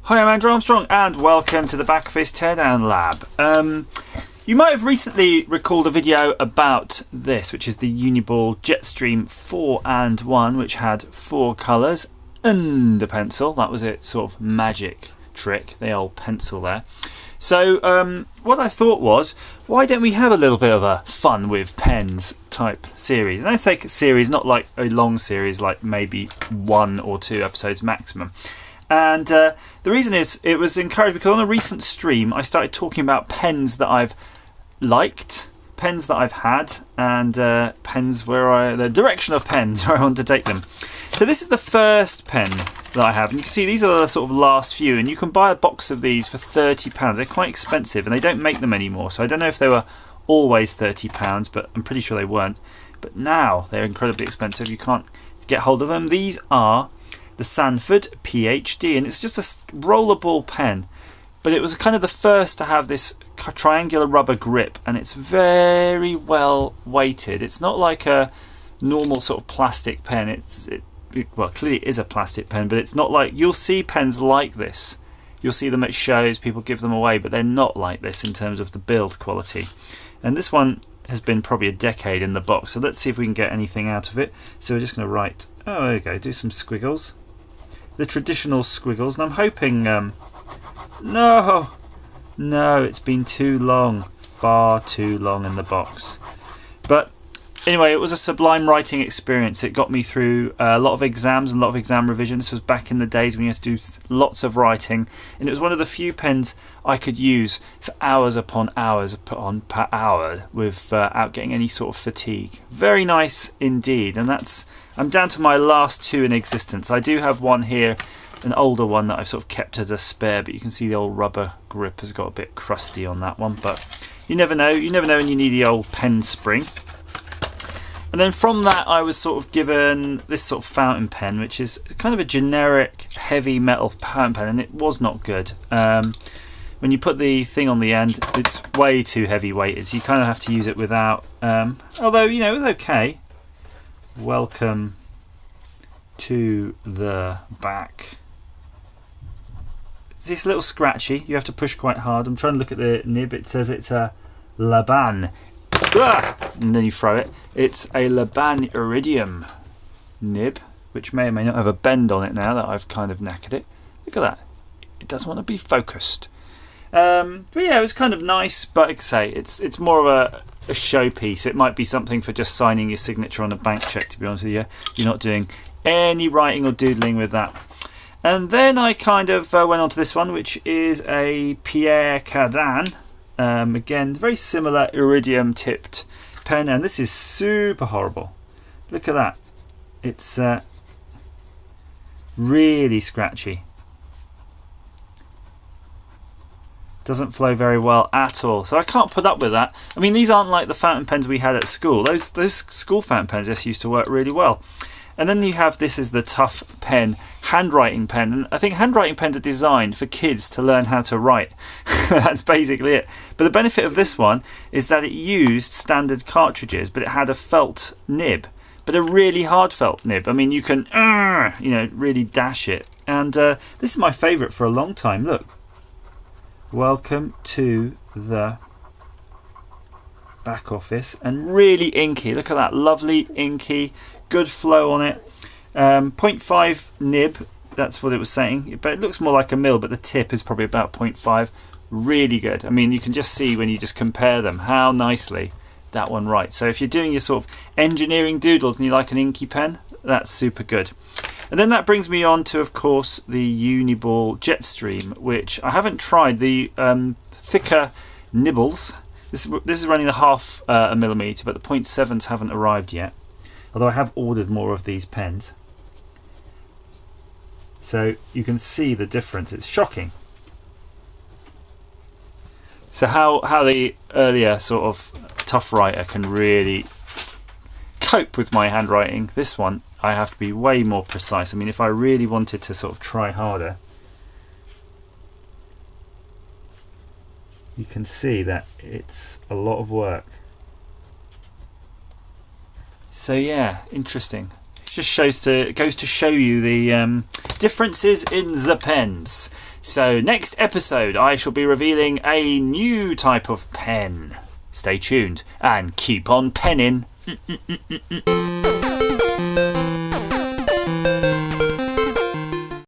Hi, I'm Andrew Armstrong and welcome to the Back Office Teardown Lab. You might have recently recalled a video about this, which is the Uniball Jetstream 4&1, which had 4 colours and a pencil. That was its sort of magic trick, the old pencil there. So what I thought was, why don't we have a little bit of a fun with pens type series? And I take a series, not like a long series, like maybe 1 or 2 episodes maximum. And the reason is, it was encouraged because on a recent stream I started talking about pens that I've liked, pens that I've had, and pens where the direction of pens where I want to take them. So this is the first pen that I have, and you can see these are the sort of last few, and you can buy a box of these for £30. They're quite expensive and they don't make them anymore, so I don't know if they were always £30, but I'm pretty sure they weren't. But now they're incredibly expensive, you can't get hold of them. These are the Sanford PhD, and it's just a rollerball pen, but it was kind of the first to have this triangular rubber grip, and it's very well weighted. It's not like a normal sort of plastic pen. Well, clearly it is a plastic pen, but it's not like, you'll see pens like this, you'll see them at shows, people give them away, but they're not like this in terms of the build quality. And this one has been probably a decade in the box, so let's see if we can get anything out of it. So we're just going to write, oh there we go, do some squiggles, the traditional squiggles, and I'm hoping no, it's been too long, far too long in the box. But anyway, it was a sublime writing experience. It got me through a lot of exams and a lot of exam revision. This was back in the days when you had to do lots of writing, and it was one of the few pens I could use for hours upon hours put on per hour without getting any sort of fatigue. Very nice indeed, and I'm down to my last 2 in existence. I do have one here, an older one that I've sort of kept as a spare, but you can see the old rubber grip has got a bit crusty on that one, but you never know when you need the old pen spring. And then from that I was sort of given this sort of fountain pen, which is kind of a generic heavy metal fountain pen, and it was not good. When you put the thing on the end, it's way too heavy weighted, so you kind of have to use it without, although, you know, it was okay. Welcome to the back. It's this little scratchy, you have to push quite hard. I'm trying to look at the nib, it says it's a Laban. And then you throw it. It's a Laban Iridium nib, which may or may not have a bend on it now that I've kind of knackered it. Look at that. It doesn't want to be focused. But yeah, it was kind of nice, but like I say, it's more of a showpiece. It might be something for just signing your signature on a bank check, to be honest with you. You're not doing any writing or doodling with that. And then I kind of went on to this one, which is a Pierre Cardin. Again, very similar iridium tipped pen, and this is super horrible. Look at that. It's really scratchy. Doesn't flow very well at all, so I can't put up with that. I mean, these aren't like the fountain pens we had at school. Those school fountain pens just used to work really well. And then you have, this is the Tough Pen handwriting pen, and I think handwriting pens are designed for kids to learn how to write. That's basically it. But the benefit of this one is that it used standard cartridges, but it had a felt nib, but a really hard felt nib. I mean, you can really dash it, and this is my favourite for a long time. Look, welcome to the back office, and really inky. Look at that, lovely inky, good flow on it. 0.5 nib, that's what it was saying, but it looks more like a mil, but the tip is probably about 0.5. Really good. I mean, you can just see when you just compare them how nicely that one writes. So if you're doing your sort of engineering doodles and you like an inky pen, that's super good. And then that brings me on to, of course, the Uniball Jetstream, which I haven't tried. The thicker nibbles, this is running a half a millimetre, but the 0.7s haven't arrived yet, although I have ordered more of these pens. So you can see the difference. It's shocking. So how the earlier sort of tough writer can really cope with my handwriting, this one I have to be way more precise. I mean, if I really wanted to sort of try harder, you can see that it's a lot of work. So yeah, interesting. It just goes to show you the differences in the pens. So next episode I shall be revealing a new type of pen. Stay tuned and keep on penning.